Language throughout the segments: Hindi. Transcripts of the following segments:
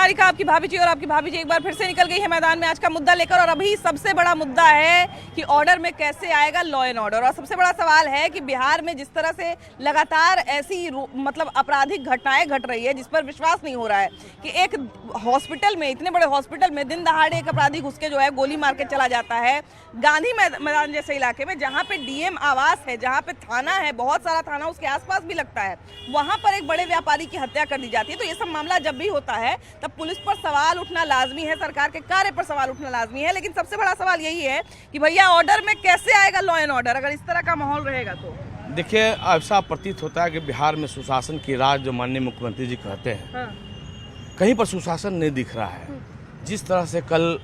निहारिका, आपकी भाभी जी और आपकी भाभी जी एक बार फिर से निकल गई है मैदान में आज का मुद्दा लेकर। और अभी सबसे बड़ा मुद्दा है कि ऑर्डर में कैसे आएगा लॉ एंड ऑर्डर। और सबसे बड़ा सवाल है कि बिहार में जिस तरह से लगातार ऐसी मतलब आपराधिक घटनाएं घट रही है जिस पर विश्वास नहीं हो रहा है कि एक हॉस्पिटल में, इतने बड़े हॉस्पिटल में दिन दहाड़े एक अपराधी घुस के जो है गोली मार के चला जाता है। गांधी मैदान जैसे इलाके में जहाँ पे डीएम आवास है, जहाँ पे थाना है, बहुत सारा थाना उसके आसपास भी लगता है, वहाँ पर एक बड़े व्यापारी की हत्या कर दी जाती है। तो ये सब मामला जब भी होता है तब पुलिस पर सवाल उठना लाजमी है, सरकार के कार्य पर सवाल उठना लाजमी है। लेकिन सबसे बड़ा सवाल यही है कि भैया ऑर्डर में कैसे आएगा लॉ एंड ऑर्डर अगर इस तरह का माहौल रहेगा तो। देखिए, ऐसा प्रतीत होता है कि बिहार में सुशासन की राज जो माननीय मुख्यमंत्री जी कहते हैं, हाँ। कहीं पर सुशासन नहीं दिख रहा है। जिस तरह से कल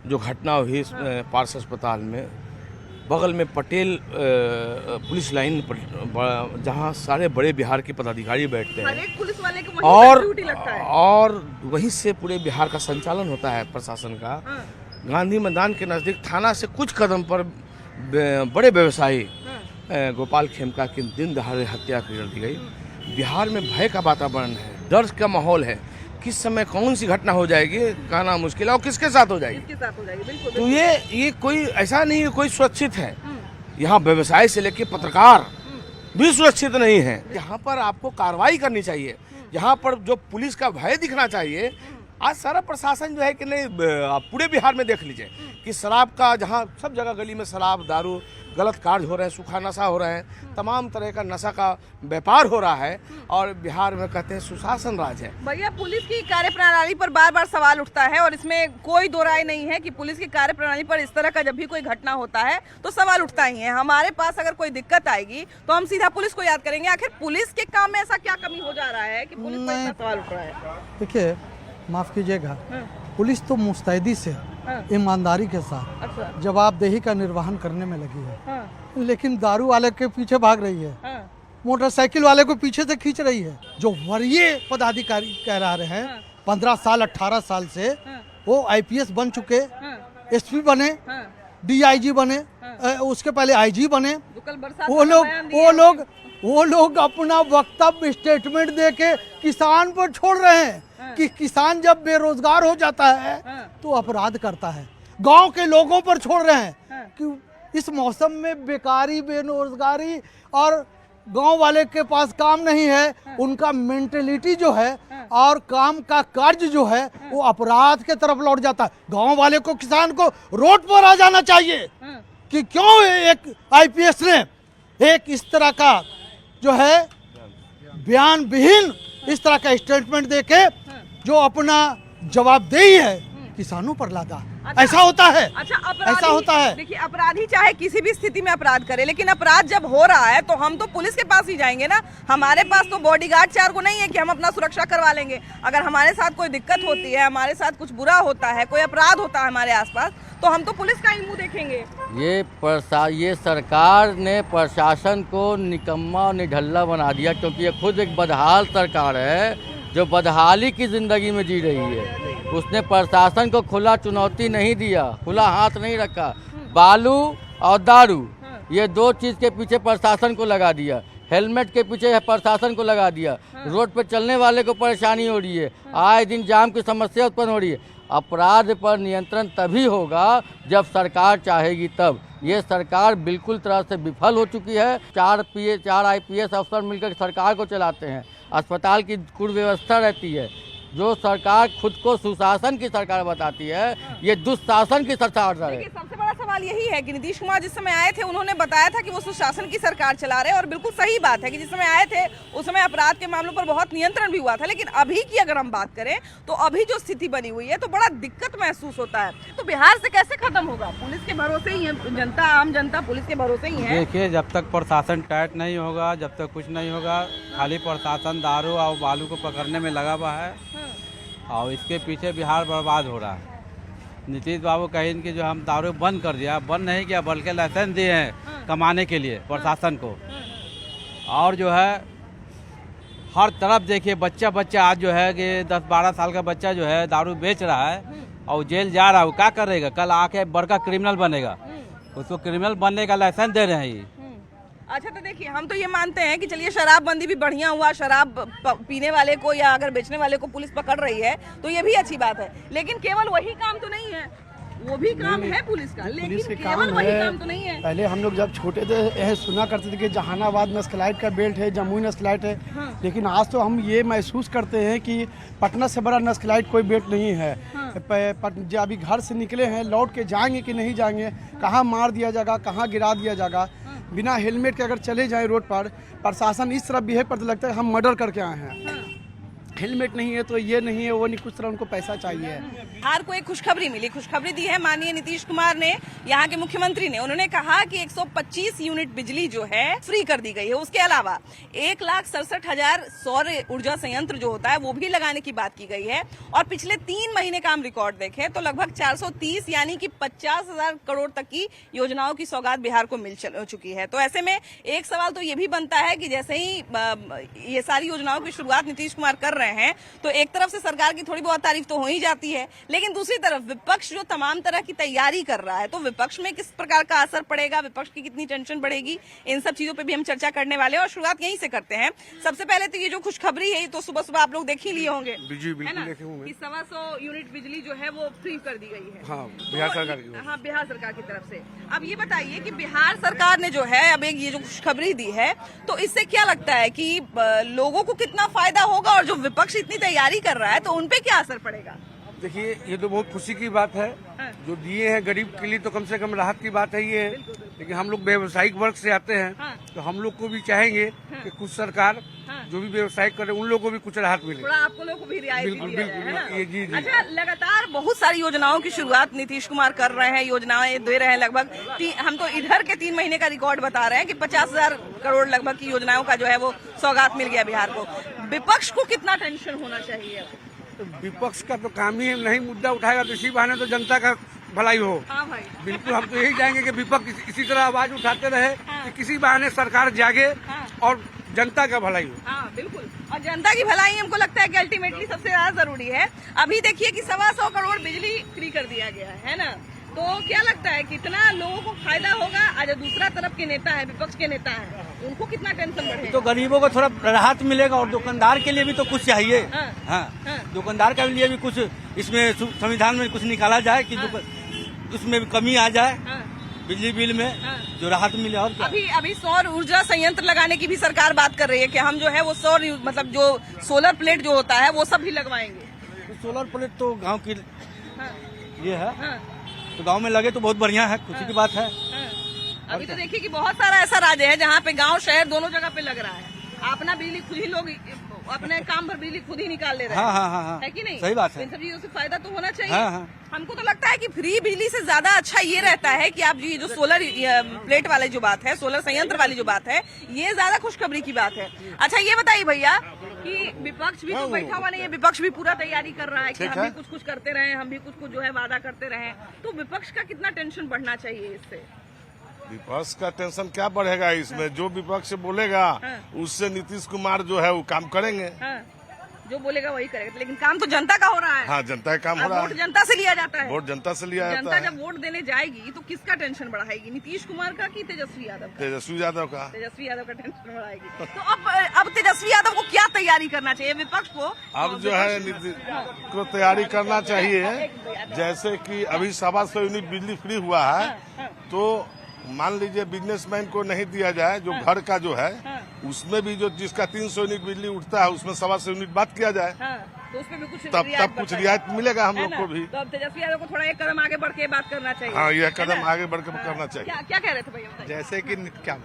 जो घटना हुई पार्स अस्पताल में, बगल में पटेल पुलिस लाइन पर जहां सारे बड़े बिहार के पदाधिकारी बैठते हैं, पुलिस वाले को वहीं ड्यूटी लगता है और वहीं से पूरे बिहार का संचालन होता है प्रशासन का। हाँ। गांधी मैदान के नज़दीक थाना से कुछ कदम पर बड़े व्यवसायी गोपाल खेमका की दिन दहाड़े हत्या कर दी गई। बिहार में भय का वातावरण है, डर का माहौल है। किस समय कौन सी घटना हो जाएगी कहना मुश्किल है और किसके साथ हो जाएगी। बिल्कुल। तो ये कोई ऐसा नहीं है कोई सुरक्षित है। यहाँ व्यवसाय से लेकर पत्रकार भी सुरक्षित नहीं है। यहाँ पर आपको कार्रवाई करनी चाहिए, यहाँ पर जो पुलिस का भय दिखना चाहिए। आज सारा प्रशासन जो है कि नहीं, आप पूरे बिहार में देख लीजिए कि शराब का, जहाँ सब जगह गली में शराब, दारू, गलत कार्य हो रहे हैं, सूखा नशा हो रहे हैं, तमाम तरह का नशा का व्यापार हो रहा है। और बिहार में कहते हैं सुशासन राज है। भैया पुलिस की कार्यप्रणाली पर बार बार सवाल उठता है और इसमें कोई दो राय नहीं है कि पुलिस की कार्यप्रणाली पर इस तरह का जब भी कोई घटना होता है तो सवाल उठता ही है। हमारे पास अगर कोई दिक्कत आएगी तो हम सीधा पुलिस को याद करेंगे। आखिर पुलिस के काम में ऐसा क्या कमी हो जा रहा है कि पुलिस पर इतना सवाल उठ रहा है? देखिए, माफ कीजिएगा, पुलिस तो मुस्तैदी से, ईमानदारी के साथ जवाबदेही का निर्वहन करने में लगी है, लेकिन दारू वाले के पीछे भाग रही है, मोटरसाइकिल वाले को पीछे से खींच रही है। जो वरीय पदाधिकारी कह रहे हैं 15 साल 18 साल से वो आईपीएस बन चुके, एसपी बने, डीआईजी बने, उसके पहले आईजी बने। वो लोग अपना वक्तव्य स्टेटमेंट देके किसान पर छोड़ रहे हैं कि किसान जब बेरोजगार हो जाता है तो अपराध करता है। गांव के लोगों पर छोड़ रहे हैं कि इस मौसम में बेकारी, बेरोजगारी और गांव वाले के पास काम नहीं है, उनका मेंटेलिटी जो है और काम का कार्य जो है वो अपराध के तरफ लौट जाता है। गांव वाले को, किसान को रोड पर आ जाना चाहिए कि क्यों एक आईपीएस ने एक इस तरह का जो है बयान विहीन इस तरह का स्टेटमेंट देके जो अपना जवाबदेही है किसानों पर लादा। ऐसा होता है। ऐसा होता है। देखिए, अपराधी चाहे किसी भी स्थिति में अपराध करे, लेकिन अपराध जब हो रहा है तो हम तो पुलिस के पास ही जाएंगे ना। हमारे पास तो बॉडीगार्ड 4 को नहीं है कि हम अपना सुरक्षा करवा लेंगे। अगर हमारे साथ कोई दिक्कत होती है, हमारे साथ कुछ बुरा होता है, कोई अपराध होता है हमारे आसपास, तो हम तो पुलिस का ही मुंह देखेंगे। ये सरकार ने प्रशासन को निकम्मा और निढल्ला बना दिया, क्योंकि ये खुद एक बदहाल सरकार है जो बदहाली की जिंदगी में जी रही है। उसने प्रशासन को खुला चुनौती नहीं दिया, खुला हाथ नहीं रखा। बालू और दारू, ये 2 चीज़ के पीछे प्रशासन को लगा दिया। हेलमेट के पीछे प्रशासन को लगा दिया। रोड पर चलने वाले को परेशानी हो रही है, आए दिन जाम की समस्या उत्पन्न हो रही है। अपराध पर नियंत्रण तभी होगा जब सरकार चाहेगी तब। ये सरकार बिल्कुल तरह से विफल हो चुकी है। 4 आईपीएस अफसर मिलकर सरकार को चलाते हैं। अस्पताल की कुव्यवस्था रहती है। जो सरकार खुद को सुशासन की सरकार बताती है, ये दुशासन की सरकार है। सबसे बड़ा सवाल यही है कि नीतीश कुमार जिस समय आए थे उन्होंने बताया था कि वो सुशासन की सरकार चला रहे हैं, और बिल्कुल सही बात है कि जिस समय आए थे उस समय अपराध के मामलों पर बहुत नियंत्रण भी हुआ था। लेकिन अभी की अगर हम बात करें तो अभी जो स्थिति बनी हुई है तो बड़ा दिक्कत महसूस होता है। तो बिहार से कैसे खत्म होगा? पुलिस के भरोसे ही है जनता, आम जनता पुलिस के भरोसे ही है। देखिए, जब तक प्रशासन टाइट नहीं होगा, जब तक कुछ नहीं होगा, खाली प्रशासन दारू और बालू को पकड़ने में लगा हुआ है और इसके पीछे बिहार बर्बाद हो रहा है। नीतीश बाबू कहें कि जो हम दारू बंद कर दिया, बंद नहीं किया बल्कि लाइसेंस दिए हैं कमाने के लिए प्रशासन को। और जो है हर तरफ देखिए बच्चा आज जो है कि 10-12 साल का बच्चा जो है दारू बेच रहा है और जेल जा रहा है। वो क्या करेगा? कल आके बड़का क्रिमिनल बनेगा। उसको क्रिमिनल बनने का लाइसेंस दे रहे हैं। अच्छा तो देखिए, हम तो ये मानते हैं कि चलिए शराबबंदी भी बढ़िया हुआ, शराब पीने वाले को या अगर बेचने वाले को पुलिस पकड़ रही है तो ये भी अच्छी बात है, लेकिन केवल वही काम तो नहीं है, वो भी काम है पुलिस का, लेकिन केवल वही काम तो नहीं है। पहले हम लोग जब छोटे थे सुना करते थे कि जहानाबाद नस्कलाइट का बेल्ट है, जमुई नस्कलाइट है, लेकिन आज तो हम ये महसूस करते हैं कि पटना से बड़ा नस्कलाइट कोई बेल्ट नहीं है। जो अभी घर से निकले हैं, लौट के जाएंगे कि नहीं जाएंगे, कहाँ मार दिया जाएगा, कहाँ गिरा दिया जाएगा, बिना हेलमेट के अगर चले जाए रोड पर, प्रशासन इस तरह बिहेव करते लगता है हम मर्डर करके आए हैं। हेलमेट नहीं है तो ये नहीं है वो नहीं, कुछ तरह उनको पैसा चाहिए। बिहार को एक खुशखबरी मिली, खुशखबरी दी है माननीय नीतीश कुमार ने, यहाँ के मुख्यमंत्री ने। उन्होंने कहा कि 125 यूनिट बिजली जो है फ्री कर दी गई है। उसके अलावा 1,67,000 सौर ऊर्जा संयंत्र जो होता है वो भी लगाने की बात की गई है। और पिछले 3 महीने का हम रिकॉर्ड देखें तो लगभग 430 यानी कि 50,000 करोड़ तक की योजनाओं की सौगात बिहार को मिल चुकी है। तो ऐसे में एक सवाल तो ये भी बनता है कि जैसे ही ये सारी योजनाओं की शुरुआत नीतीश कुमार कर रहे हैं तो एक तरफ से सरकार की थोड़ी बहुत तारीफ तो हो ही जाती है, लेकिन दूसरी तरफ विपक्ष जो तमाम तरह की तैयारी कर रहा है, तो विपक्ष में किस प्रकार का असर पड़ेगा, विपक्ष की कितनी टेंशन बढ़ेगी, इन सब चीजों पे भी हम चर्चा करने वाले हैं। और शुरुआत यहीं से करते हैं। सबसे पहले तो ये जो खुशखबरी है तो सुबह सुबह आप लोग देख ही लिए होंगे, है ना, कि 125 यूनिट बिजली जो है वो फ्री कर दी गई है। हाँ, बिहार सरकार की। हाँ, बिहार सरकार की तरफ से। अब ये बताइए कि बिहार सरकार ने जो है अब एक ये जो खुशखबरी दी है तो इससे क्या लगता है कि लोगों को कितना फायदा होगा, और जो विपक्ष इतनी तैयारी कर रहा है तो उनपे क्या असर पड़ेगा? देखिए, ये तो बहुत खुशी की बात है, जो दिए हैं गरीब के लिए तो कम से कम राहत की बात है ये। लेकिन हम लोग व्यावसायिक वर्ग से आते हैं तो हम लोग को भी चाहेंगे कि कुछ सरकार जो भी व्यवसाय करे उन लोगों को भी कुछ राहत मिले, थोड़ा आप लोगों को भी रियायत बिल्कुल दिया जाए, है ना? ये जी। अच्छा, लगातार बहुत सारी योजनाओं की शुरुआत नीतीश कुमार कर रहे हैं, योजनाएं दे रहे हैं। लगभग हम तो इधर के 3 महीने का रिकॉर्ड बता रहे हैं कि 50,000 करोड़ लगभग की योजनाओं का जो है वो सौगात मिल गया बिहार को। विपक्ष को कितना टेंशन होना चाहिए? तो विपक्ष का तो काम ही है, नहीं मुद्दा उठाएगा तो इसी बहाने तो जनता का भलाई हो। हाँ भाई, बिल्कुल, हम तो यही चाहेंगे कि विपक्ष इसी तरह आवाज उठाते रहे कि किसी बहाने सरकार जागे और जनता का भलाई हो। हाँ बिल्कुल, और जनता की भलाई हमको लगता है कि अल्टीमेटली सबसे ज्यादा जरूरी है। अभी देखिए कि 125 करोड़ बिजली फ्री कर दिया गया है ना, तो क्या लगता है कितना लोगों को फायदा होगा? आज दूसरा तरफ के नेता है, विपक्ष के नेता है, उनको कितना टेंशन बढ़ेगा? तो गरीबों को थोड़ा राहत मिलेगा और दुकानदार के लिए भी तो कुछ चाहिए। हाँ, दुकानदार के लिए भी कुछ इसमें संविधान में कुछ निकाला जाए कि उसमें भी कमी आ जाए, बिजली बिल में जो राहत मिले। और अभी सौर ऊर्जा संयंत्र लगाने की भी सरकार बात कर रही है कि हम जो है वो सौर मतलब जो सोलर प्लेट जो होता है वो सब भी लगवाएंगे। सोलर प्लेट तो गांव की ये है, तो गांव में लगे तो बहुत बढ़िया है, खुशी की बात है। अभी तो देखिए कि बहुत सारा ऐसा राज्य है जहाँ पे गांव शहर दोनों जगह पे लग रहा है, अपना बिजली खुद ही लोग अपने काम पर बिजली खुद ही निकाल ले रहे हैं। हाँ, है कि नहीं? सही बात है। इन सब चीजों से फायदा तो होना चाहिए। हाँ। हमको तो लगता है कि फ्री बिजली से ज्यादा अच्छा ये रहता है कि आप ये जो सोलर प्लेट वाली जो बात है, सोलर संयंत्र वाली जो बात है, ये ज्यादा खुशखबरी की बात है। अच्छा ये बताइए भैया कि विपक्ष भी तो बैठा हुआ नहीं है, विपक्ष भी पूरा तैयारी कर रहा है कि हम भी कुछ करते रहे, हम भी कुछ जो है वादा करते रहे, तो विपक्ष का कितना टेंशन बढ़ना चाहिए इससे? विपक्ष का टेंशन क्या बढ़ेगा इसमें? जो विपक्ष बोलेगा उससे नीतीश कुमार जो है वो काम करेंगे। जो बोलेगा वही करेगा, लेकिन काम तो जनता का हो रहा है। हाँ, जनता का काम हो रहा है। वोट जनता से लिया जाता है। वोट जनता से लिया जाता है। जनता जब वोट देने जाएगी तो किसका टेंशन बढ़ाएगी? नीतीश कुमार का कि तेजस्वी यादव का? तेजस्वी यादव का। तेजस्वी यादव का टेंशन बढ़ाएगी। तो अब तेजस्वी यादव को क्या तैयारी करना चाहिए विपक्ष को? अब जो है नीतीश को तैयारी करना चाहिए, जैसे कि अभी 125 यूनिट बिजली फ्री हुआ है, तो मान लीजिए बिजनेसमैन को नहीं दिया जाए, जो घर का जो है उसमें भी जो जिसका 300 यूनिट बिजली उठता है उसमें 125 यूनिट बात किया जाए, तो उसमें भी कुछ तब कुछ रियायत मिलेगा हम लोग को भी। तो अब तेजस्वी यादव को थोड़ा एक कदम आगे बढ़ के बात करना चाहिए। हाँ, यह कदम आगे बढ़ के करना चाहिए। क्या कह रहे थे भैया? जैसे कि क्या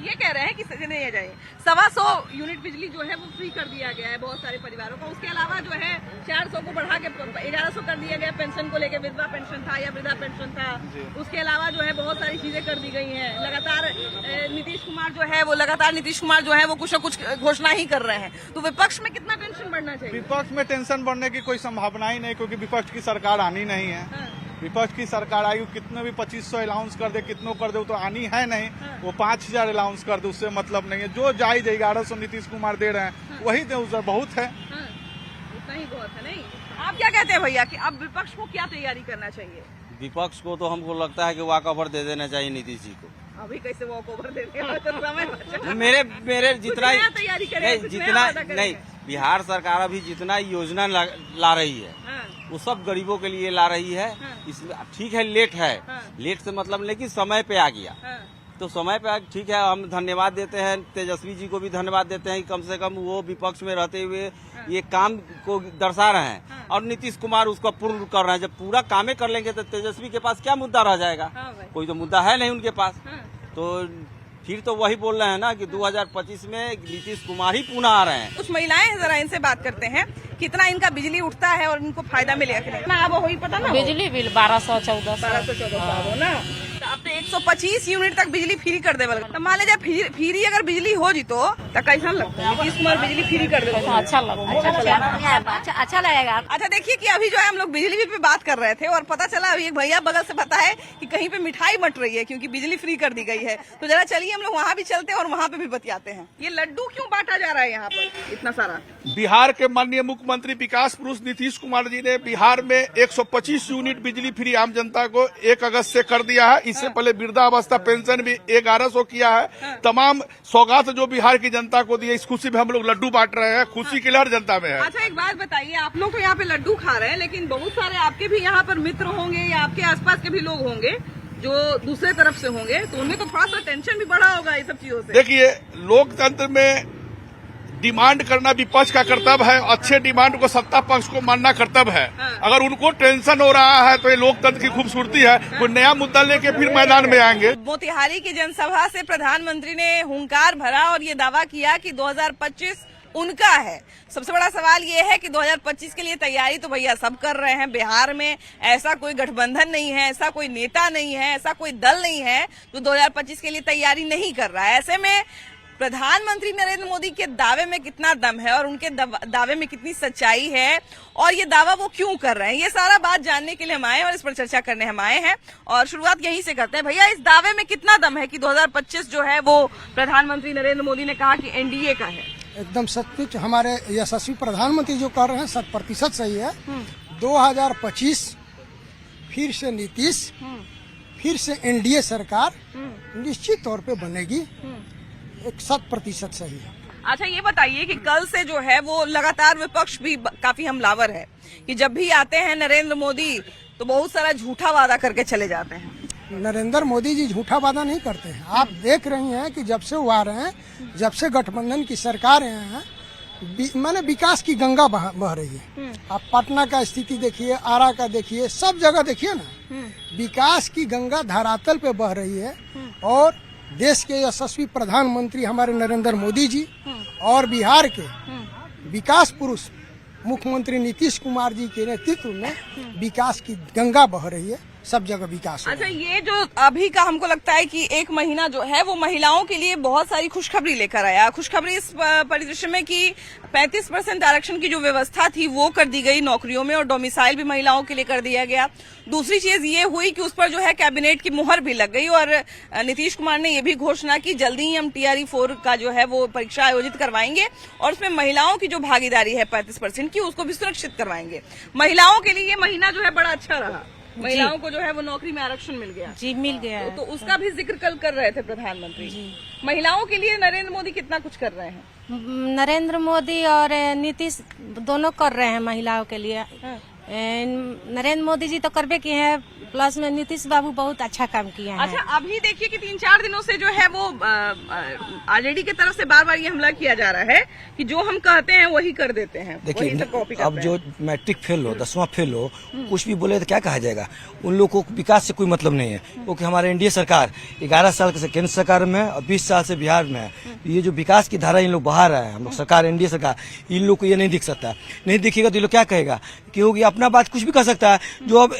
ये कह रहे हैं कि नहीं जाए 125 यूनिट बिजली जो है वो फ्री कर दिया गया है बहुत सारे परिवारों को। उसके अलावा जो है 400 को बढ़ा के 1100 कर दिया गया। पेंशन को लेके विधवा पेंशन था या वृद्धा पेंशन था, उसके अलावा जो है बहुत सारी चीजें कर दी गई हैं। लगातार नीतीश कुमार जो है वो कुछ न कुछ घोषणा ही कर रहे हैं। तो विपक्ष में कितना टेंशन बढ़ना चाहिए? विपक्ष में टेंशन बढ़ने की कोई संभावना ही नहीं, क्योंकि विपक्ष की सरकार आनी नहीं है। विपक्ष की सरकार आई, कितने भी 2500 अलाउंस कर दे, कितनों कर दे, वो तो आनी है नहीं। वो 5000 अलाउंस कर दे, उससे मतलब नहीं है। जो जायज 1100 नीतीश कुमार दे रहे हैं वही दे, उससे बहुत है। उतना ही बहुत है। नहीं, आप क्या कहते हैं भैया कि अब विपक्ष को क्या तैयारी करना चाहिए? विपक्ष को तो हमको लगता है कि वॉकओवर दे देना चाहिए नीतीश जी को। अभी कैसे वॉक ओवर देते हैं तो समय बचा। मेरे जितना कुछ नया तैयारी करें, नहीं कुछ नया जितना वादा करें। नहीं, बिहार सरकार अभी जितना योजना ला रही है हाँ, वो सब गरीबों के लिए ला रही है। इसमें ठीक है, लेट है, लेट से मतलब लेकिन समय पे आ गया, हाँ, तो समय पे ठीक है। हम धन्यवाद देते हैं, तेजस्वी जी को भी धन्यवाद देते हैं कि कम से कम वो विपक्ष में रहते हुए ये काम को दर्शा रहे हैं और नीतीश कुमार उसको पूर्ण कर रहे हैं। जब पूरा कामें कर लेंगे तो तेजस्वी के पास क्या मुद्दा रह जाएगा? हाँ भाई। कोई तो मुद्दा है नहीं उनके पास। हाँ। तो फिर तो वही बोल रहे हैं ना कि 2025 में नीतीश कुमार ही पुनः आ रहे हैं। कुछ महिलाएं हैं, जरा इनसे बात करते हैं, कितना इनका बिजली उठता है और इनको फायदा मिलेगा कि नहीं? ना अब वही पता ना, बिजली बिल 1214 1214 हो ना, तो अब तो 125 यूनिट तक बिजली फ्री कर देवल। तो मान लीजिए फ्री अगर बिजली हो जी तो कैसा लगता है? नीतीश कुमार बिजली फ्री कर देवल, अच्छा लगता अच्छा लगेगा। अच्छा देखिए कि अभी जो है हम लोग बिजली बिल पे बात कर रहे थे और पता चला अभी एक भैया बगल से पता है कि कहीं पे मिठाई बट रही है क्योंकि बिजली फ्री कर दी गई है। तो जरा चलिए हम लोग वहाँ भी चलते हैं और वहाँ पे भी बतियाते हैं। ये लड्डू क्यों बांटा जा रहा है यहाँ पर इतना सारा? बिहार के माननीय मुख्यमंत्री विकास पुरुष नीतीश कुमार जी ने बिहार में 125 यूनिट बिजली फ्री आम जनता को 1 अगस्त से कर दिया है। इससे पहले वृद्धावस्था पेंशन भी 1100 किया है। तमाम सौगात जो बिहार की जनता को दी है, इस खुशी में हम लोग लड्डू बांट रहे हैं। खुशी की लहर जनता में है। अच्छा एक बात बताइए, आप लोग तो यहाँ पे लड्डू खा रहे हैं लेकिन बहुत सारे आपके भी यहाँ पर मित्र होंगे या आपके आसपास के भी लोग होंगे जो दूसरे तरफ से होंगे, तो उनमें तो थोड़ा सा टेंशन भी बढ़ा होगा ये सब चीजों से। देखिए, लोकतंत्र में डिमांड करना विपक्ष का कर्तव्य है, अच्छे डिमांड को सत्ता पक्ष को मानना कर्तव्य है। अगर उनको टेंशन हो रहा है तो ये लोकतंत्र की खूबसूरती है। कोई नया मुद्दा लेके फिर मैदान में आएंगे। मोतिहारी की जनसभा से प्रधानमंत्री ने हुंकार भरा और ये दावा किया कि 2025 उनका है। सबसे बड़ा सवाल ये है कि 2025 के लिए तैयारी तो भैया सब कर रहे हैं। बिहार में ऐसा कोई गठबंधन नहीं है, ऐसा कोई नेता नहीं है, ऐसा कोई दल नहीं है जो 2025 के लिए तैयारी नहीं कर रहा है। ऐसे में प्रधानमंत्री नरेंद्र मोदी के दावे में कितना दम है और उनके दावे में कितनी सच्चाई है और ये दावा वो क्यों कर रहे हैं, ये सारा बात जानने के लिए हम आए और इस पर चर्चा करने हम आए हैं। और शुरुआत यहीं से करते हैं। भैया, इस दावे में कितना दम है कि 2025 जो है वो प्रधानमंत्री नरेंद्र मोदी ने कहा कि एनडीए का है? एकदम सत्य, हमारे यशस्वी प्रधानमंत्री जो कर रहे हैं 100% सही है। 2025 फिर से नीतीश, फिर से एनडीए सरकार निश्चित तौर पे बनेगी। 100% सही है। अच्छा ये बताइए कि कल से जो है वो लगातार विपक्ष भी काफी हमलावर है कि जब भी आते हैं नरेंद्र मोदी तो बहुत सारा झूठा वादा करके चले जाते हैं। नरेंद्र मोदी जी झूठा वादा नहीं करते हैं। आप देख रही हैं कि जब से वो आ रहे हैं, जब से गठबंधन की सरकार है, माने विकास की गंगा बह रही है। आप पटना का स्थिति देखिए, आरा का देखिए, सब जगह देखिए ना, विकास की गंगा धरातल पे बह रही है। और देश के यशस्वी प्रधानमंत्री हमारे नरेंद्र मोदी जी और बिहार के विकास पुरुष मुख्यमंत्री नीतीश कुमार जी के नेतृत्व में विकास की गंगा बह रही है। सब जगह विकास। अच्छा ये जो अभी का हमको लगता है कि एक महीना जो है वो महिलाओं के लिए बहुत सारी खुशखबरी लेकर आया। खुशखबरी इस परिदृश्य में कि 35% आरक्षण की जो व्यवस्था थी वो कर दी गई नौकरियों में और डोमिसाइल भी महिलाओं के लिए कर दिया गया। दूसरी चीज ये हुई कि उस पर जो है कैबिनेट की मुहर भी लग गई और नीतीश कुमार ने ये भी घोषणा की जल्दी ही हम TRE 4 का जो है वो परीक्षा आयोजित करवाएंगे और उसमें महिलाओं की जो भागीदारी है 35% की उसको भी सुरक्षित करवाएंगे। महिलाओं के लिए ये महीना जो है बड़ा अच्छा रहा। महिलाओं को जो है वो नौकरी में आरक्षण मिल गया। जी मिल गया है। तो उसका भी जिक्र कल कर रहे थे प्रधानमंत्री जी। महिलाओं के लिए नरेंद्र मोदी कितना कुछ कर रहे हैं? नरेंद्र मोदी और नीतीश दोनों कर रहे हैं महिलाओं के लिए। नरेंद्र मोदी जी तो करबे किए हैं, प्लस में नीतीश बाबू बहुत अच्छा काम किए हैं। अच्छा अभी देखिए कि 3-4 दिनों से जो है वो आरजेडी की तरफ से बार बार ये हमला किया जा रहा है कि जो हम कहते हैं वही कर देते हैं। देखिए अब जो मैट्रिक फेल हो, 10वां फेल हो, कुछ भी बोले तो क्या कहा जाएगा? उन लोगों को विकास से कोई मतलब नहीं है, क्योंकि हमारे एनडीए सरकार 11 साल से केंद्र सरकार में और 20 साल से बिहार में है। ये जो विकास की धारा इन लोग बहा रहे हैं, हम लोग सरकार एनडीए सरकार, इन लोग को ये नहीं दिख सकता। नहीं दिखेगा तो ये लोग क्या कहेगा? क्योंकि अपना बात कुछ भी कर सकता है। जो अब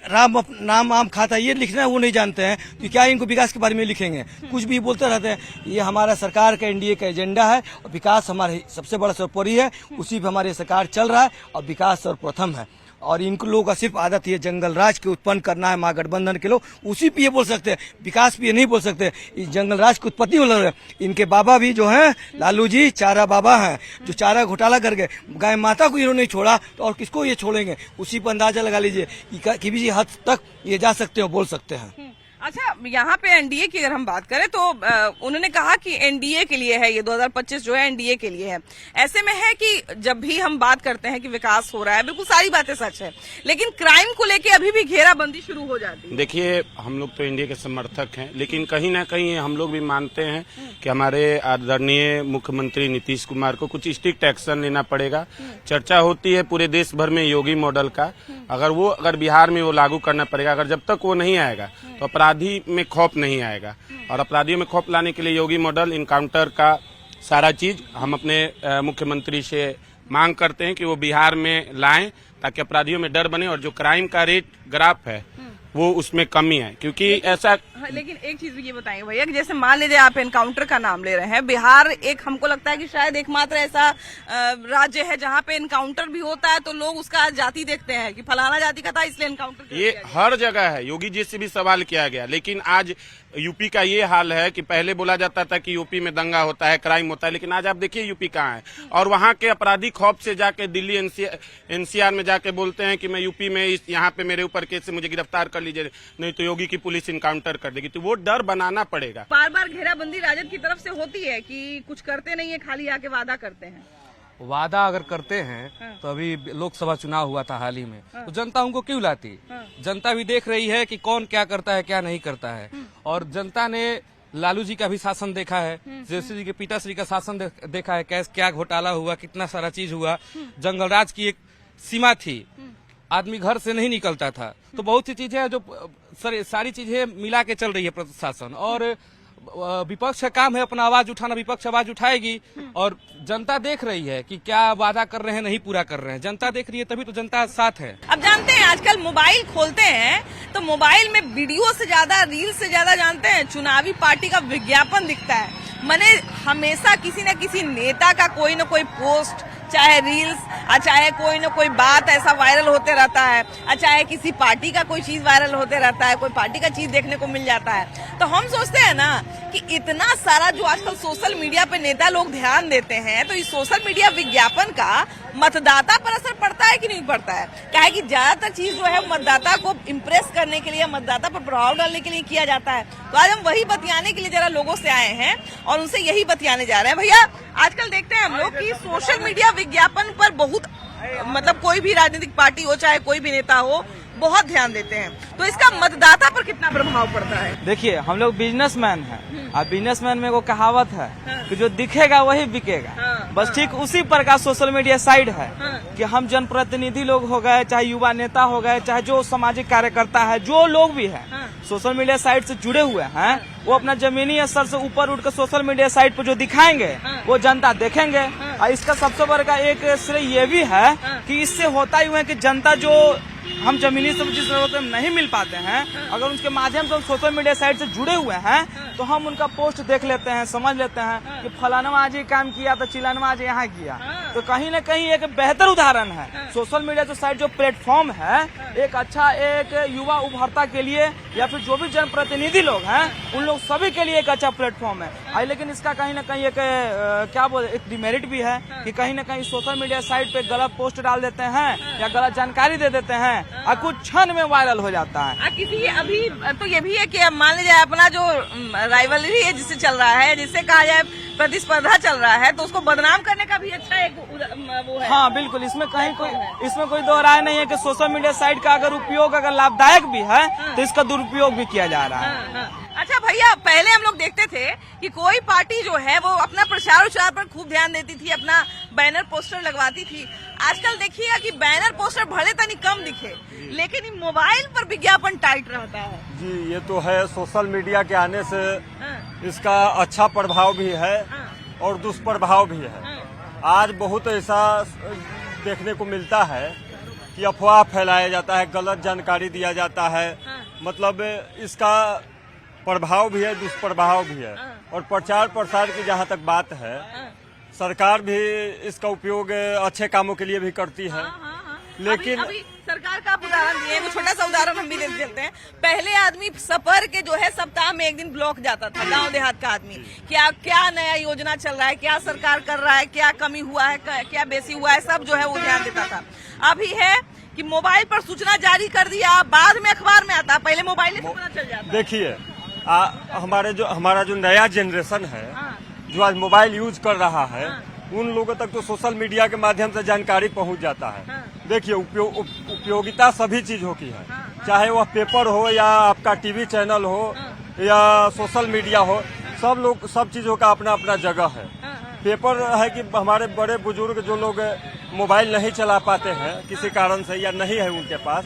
राम नाम आम खाता है ये लिखना है वो नहीं जानते हैं तो क्या इनको विकास के बारे में लिखेंगे? कुछ भी बोलते रहते हैं। ये हमारा सरकार का एनडीए का एजेंडा है और विकास हमारे सबसे बड़ा सर्वोपरि है, उसी पे हमारी सरकार चल रहा है और विकास सर्वप्रथम है। और इनको लोगों का सिर्फ आदत ये जंगल राज के उत्पन्न करना है। महागठबंधन के लोग उसी पे ये बोल सकते हैं, विकास पे ये नहीं बोल सकते। इस जंगल राज की उत्पत्ति हो रही है। इनके बाबा भी जो हैं लालू जी चारा बाबा हैं, जो चारा घोटाला कर गए, गाय माता को इन्होंने छोड़ा तो और किसको ये छोड़ेंगे? उसी पर अंदाजा लगा लीजिए कि किसी हद तक ये जा सकते हैं, बोल सकते हैं। अच्छा, यहाँ पे एनडीए की अगर हम बात करें तो उन्होंने कहा कि एनडीए के लिए है, ये 2025 जो है एनडीए के लिए है। ऐसे में है कि जब भी हम बात करते हैं कि विकास हो रहा है, बिल्कुल सारी बातें सच है, लेकिन क्राइम को लेके अभी भी घेराबंदी शुरू हो जाती है। देखिए, हम लोग तो एनडीए के समर्थक हैं, लेकिन कहीं ना कहीं हम लोग भी मानते हैं कि हमारे आदरणीय मुख्यमंत्री नीतीश कुमार को कुछ स्ट्रिक्ट एक्शन लेना पड़ेगा। चर्चा होती है पूरे देश भर में योगी मॉडल का, अगर बिहार में वो लागू करना पड़ेगा। अगर जब तक वो नहीं आएगा तो अपराधी में खौफ नहीं आएगा, और अपराधियों में खौफ लाने के लिए योगी मॉडल, इनकाउंटर का सारा चीज हम अपने मुख्यमंत्री से मांग करते हैं कि वो बिहार में लाएं, ताकि अपराधियों में डर बने और जो क्राइम का रेट ग्राफ है वो उसमें कमी है। क्योंकि ऐसा लेकिन एक चीज भी ये बताएंगे भैया कि जैसे मान लीजिए आप एनकाउंटर का नाम ले रहे हैं, बिहार एक हमको लगता है कि शायद एकमात्र ऐसा राज्य है जहाँ पे एनकाउंटर भी होता है तो लोग उसका जाति देखते हैं कि फलाना जाति का था इसलिए एनकाउंटर। ये हर जगह है, योगी जी से भी सवाल किया गया, लेकिन आज यूपी का ये हाल है कि पहले बोला जाता था कि यूपी में दंगा होता है, क्राइम होता है, लेकिन आज आप देखिए यूपी कहाँ है। और वहाँ के अपराधी खौफ से जाके दिल्ली एनसीआर में जाके बोलते हैं कि मैं यूपी में यहाँ पे मेरे ऊपर केस से मुझे गिरफ्तार कर लीजिए, नहीं तो योगी की पुलिस इनकाउंटर कर देगी। तो वो डर बनाना पड़ेगा। बार बार घेराबंदी राजद की तरफ से होती है कि कुछ करते नहीं है, खाली आके वादा करते हैं। वादा अगर करते हैं तो अभी लोकसभा चुनाव हुआ था हाल ही में, तो जनता उनको क्यों लाती? जनता भी देख रही है कि कौन क्या करता है क्या नहीं करता है। और जनता ने लालू जी का भी शासन देखा है, जैसे जी के पिताश्री का शासन देखा है, कैसे क्या घोटाला हुआ, कितना सारा चीज हुआ। जंगलराज की एक सीमा थी, आदमी घर से नहीं निकलता था। तो बहुत सी चीजें जो सारी चीजें मिला के चल रही है प्रशासन। और विपक्ष का काम है अपना आवाज उठाना, विपक्ष आवाज उठाएगी और जनता देख रही है कि क्या वादा कर रहे हैं नहीं पूरा कर रहे हैं। जनता देख रही है तभी तो जनता साथ है। अब जानते हैं आजकल मोबाइल खोलते हैं तो मोबाइल में वीडियो से ज्यादा, रील से ज्यादा जानते हैं चुनावी पार्टी का विज्ञापन दिखता है। मैंने हमेशा किसी न किसी नेता का कोई न कोई पोस्ट, चाहे रील्स, चाहे कोई न कोई बात ऐसा वायरल होते रहता है, चाहे किसी पार्टी का कोई चीज वायरल होते रहता है, कोई पार्टी का चीज देखने को मिल जाता है। तो हम सोचते हैं ना कि इतना सारा जो आजकल सोशल मीडिया पे नेता लोग ध्यान देते हैं, तो इस सोशल मीडिया विज्ञापन का मतदाता पर असर पड़ता है कि नहीं पड़ता है? क्या है कि ज्यादातर चीज जो है मतदाता को इम्प्रेस करने के लिए, मतदाता पर प्रभाव डालने के लिए किया जाता है। तो आज हम वही बतियाने के लिए जरा लोगों से आए हैं और उनसे यही बतियाने जा रहे हैं। भैया, आजकल देखते हैं हम लोग कि सोशल मीडिया विज्ञापन पर बहुत, मतलब कोई भी राजनीतिक पार्टी हो चाहे कोई भी नेता हो, बहुत ध्यान देते हैं। तो इसका मतदाता पर कितना प्रभाव पड़ता है? देखिए, हम लोग बिजनेसमैन हैं और बिजनेसमैन में वो कहावत है कि जो दिखेगा वही बिकेगा। बस ठीक उसी प्रकार सोशल मीडिया साइड है कि हम जनप्रतिनिधि लोग हो गए, चाहे युवा नेता हो गए, चाहे जो सामाजिक कार्यकर्ता है, जो लोग भी है सोशल मीडिया साइट से जुड़े हुए हैं, वो अपना जमीनी स्तर से ऊपर उठकर सोशल मीडिया साइट पर जो दिखाएंगे वो जनता देखेंगे। और इसका सबसे बड़ा एक श्रेय ये भी है कि इससे होता ही है कि जनता जो हम जमीनी से जिस जरूरत में नहीं मिल पाते हैं, अगर उनके माध्यम से हम सोशल मीडिया साइट से जुड़े हुए हैं तो हम उनका पोस्ट देख लेते हैं, समझ लेते हैं कि फलाना आज ये काम किया तो चिलाना आज यहाँ किया। तो कहीं न कहीं एक बेहतर उदाहरण है सोशल मीडिया जो साइट, जो प्लेटफॉर्म है, एक अच्छा एक युवा उभरता के लिए या फिर जो भी जनप्रतिनिधि लोग हैं उन लोग सभी के लिए एक अच्छा प्लेटफॉर्म है। लेकिन इसका कहीं न कहीं एक क्या बोले, एक डिमेरिट भी है कि कहीं न कहीं सोशल मीडिया साइट पे गलत पोस्ट डाल देते हैं या गलत जानकारी दे देते हैं और कुछ क्षण में वायरल हो जाता है। किसी अभी तो ये भी है कि मान लीजिए अपना जो राइवलरी है जिससे चल रहा है, जिससे कहा जाए प्रतिस्पर्धा चल रहा है, तो उसको बदनाम करने का भी अच्छा एक वो है। हाँ बिल्कुल, इसमें कोई दो राय नहीं है कि सोशल मीडिया साइट का अगर उपयोग अगर लाभदायक भी है तो इसका दुरुपयोग भी किया जा रहा है। अच्छा भैया, पहले हम लोग देखते थे कि कोई पार्टी जो है वो अपना प्रचार उचार पर खूब ध्यान देती थी, अपना बैनर पोस्टर लगवाती थी। आजकल देखिएगा कि बैनर पोस्टर भले तनी कम दिखे, लेकिन मोबाइल पर विज्ञापन टाइट रहता है। जी, ये तो है, सोशल मीडिया के आने से इसका अच्छा प्रभाव भी है और दुष्प्रभाव भी है। आज बहुत ऐसा देखने को मिलता है कि अफवाह फैलाया जाता है, गलत जानकारी दिया जाता है, मतलब इसका प्रभाव भी है, दुष्प्रभाव भी है। और प्रचार प्रसार की जहाँ तक बात है, सरकार भी इसका उपयोग अच्छे कामों के लिए भी करती है। लेकिन अभी सरकार का आप उदाहरण दिए, वो छोटा सा उदाहरण हम भी दे देते हैं। पहले आदमी सफर के जो है सप्ताह में एक दिन ब्लॉक जाता था, गांव देहात का आदमी, क्या नया योजना चल रहा है, क्या सरकार कर रहा है, क्या कमी हुआ है, क्या बेसी हुआ है, सब जो है वो ध्यान देता था। अभी है कि मोबाइल पर सूचना जारी कर दिया, बाद में अखबार में आता, पहले मोबाइल से पता चल जाता। देखिए हमारा जो नया जनरेशन है, जो आज मोबाइल यूज कर रहा है, उन लोगों तक तो सोशल मीडिया के माध्यम से जानकारी पहुंच जाता है। देखिए उपयोगिता सभी चीजों की है, चाहे वह पेपर हो या आपका टीवी चैनल हो या सोशल मीडिया हो, सब चीजों का अपना अपना जगह है। पेपर है कि हमारे बड़े बुजुर्ग जो लोग मोबाइल नहीं चला पाते हैं किसी कारण से या नहीं है उनके पास,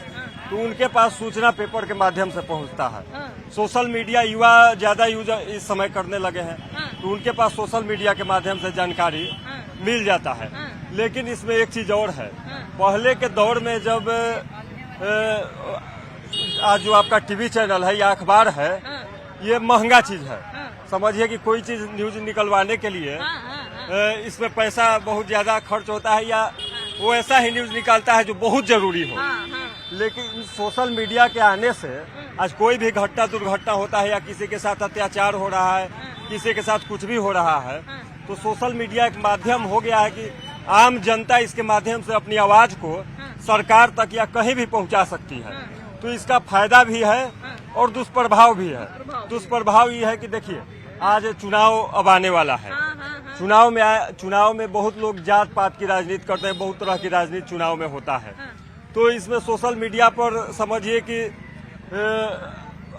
तो उनके पास सूचना पेपर के माध्यम से पहुंचता है। सोशल मीडिया युवा ज्यादा यूज इस समय करने लगे हैं, तो उनके पास सोशल मीडिया के माध्यम से जानकारी मिल जाता है। लेकिन इसमें एक चीज और है, पहले के दौर में जब आज जो आपका टीवी चैनल है या अखबार है, ये महंगा चीज है। समझिए कि कोई चीज न्यूज निकलवाने के लिए इसमें पैसा बहुत ज्यादा खर्च होता है, या वो ऐसा ही न्यूज निकालता है जो बहुत जरूरी हो। लेकिन सोशल मीडिया के आने से आज कोई भी दुर्घटना होता है या किसी के साथ अत्याचार हो रहा है, किसी के साथ कुछ भी हो रहा है, तो सोशल मीडिया एक माध्यम हो गया है कि आम जनता इसके माध्यम से अपनी आवाज को सरकार तक या कहीं भी पहुंचा सकती है। तो इसका फायदा भी है और दुष्प्रभाव भी है। दुष्प्रभाव ये है कि देखिए आज चुनाव अब आने वाला है, चुनाव में बहुत लोग जात पात की राजनीति करते हैं, बहुत तरह की राजनीति चुनाव में होता है। तो इसमें सोशल मीडिया पर समझिए कि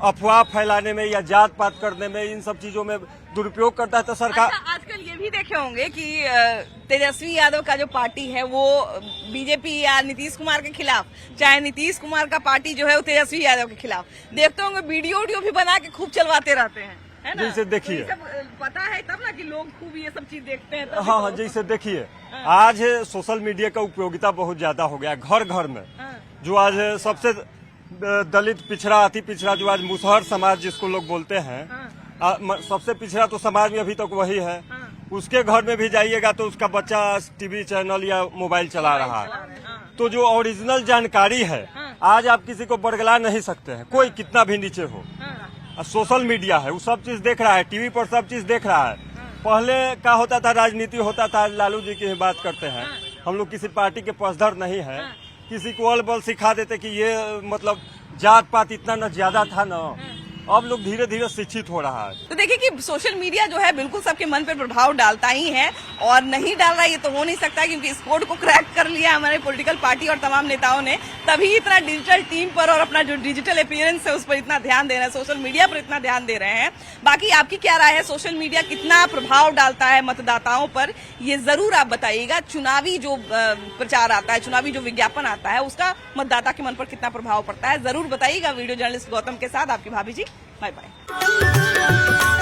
अफवाह फैलाने में या जात पात करने में, इन सब चीजों में दुरुपयोग करता है। तो सरकार आजकल ये भी देखे होंगे कि तेजस्वी यादव का जो पार्टी है वो बीजेपी या नीतीश कुमार के खिलाफ, चाहे नीतीश कुमार का पार्टी जो है वो तेजस्वी यादव के खिलाफ, देखते होंगे वीडियो भी बना के खूब चलवाते रहते हैं, है ना? जैसे देखिए तो पता है तब ना कि लोग खूब ये सब चीज देखते हैं। हाँ, जैसे देखिए आज सोशल मीडिया का उपयोगिता बहुत ज्यादा हो गया घर घर में। जो आज सबसे दलित पिछड़ा, अति पिछड़ा, जो आज मुसहर समाज जिसको लोग बोलते हैं, सबसे पिछड़ा तो समाज में अभी तक वही है। उसके घर में भी जाइएगा तो उसका बच्चा टीवी चैनल या मोबाइल चला रहा है। तो जो ओरिजिनल जानकारी है आज आप किसी को बरगला नहीं सकते हैं, कोई कितना भी नीचे हो। सोशल मीडिया है, वो सब चीज देख रहा है, टीवी पर सब चीज देख रहा है। पहले क्या होता था, राजनीति होता था, लालू जी की बात करते हैं, हम लोग किसी पार्टी के पक्षधर नहीं है, किसी को अल बल सिखा देते कि ये मतलब जात पात इतना न ज्यादा था न। अब लोग धीरे धीरे शिक्षित हो रहा है। तो देखिए कि सोशल मीडिया जो है बिल्कुल सबके मन पर प्रभाव डालता ही है, और नहीं डाल रहा ये तो हो नहीं सकता, क्योंकि इस कोड को क्रैक कर लिया हमारे पॉलिटिकल पार्टी और तमाम नेताओं ने, तभी इतना डिजिटल टीम पर और अपना जो डिजिटल अपीयरेंस है उस पर इतना ध्यान दे रहे हैं, सोशल मीडिया पर इतना ध्यान दे रहे हैं। बाकी आपकी क्या राय है, सोशल मीडिया कितना प्रभाव डालता है मतदाताओं पर, ये जरूर आप बताइएगा। चुनावी जो प्रचार आता है, चुनावी जो विज्ञापन आता है, उसका मतदाता के मन पर कितना प्रभाव पड़ता है, जरूर बताइएगा। वीडियो जर्नलिस्ट गौतम के साथ आपकी भाभी जी, बाय बाय।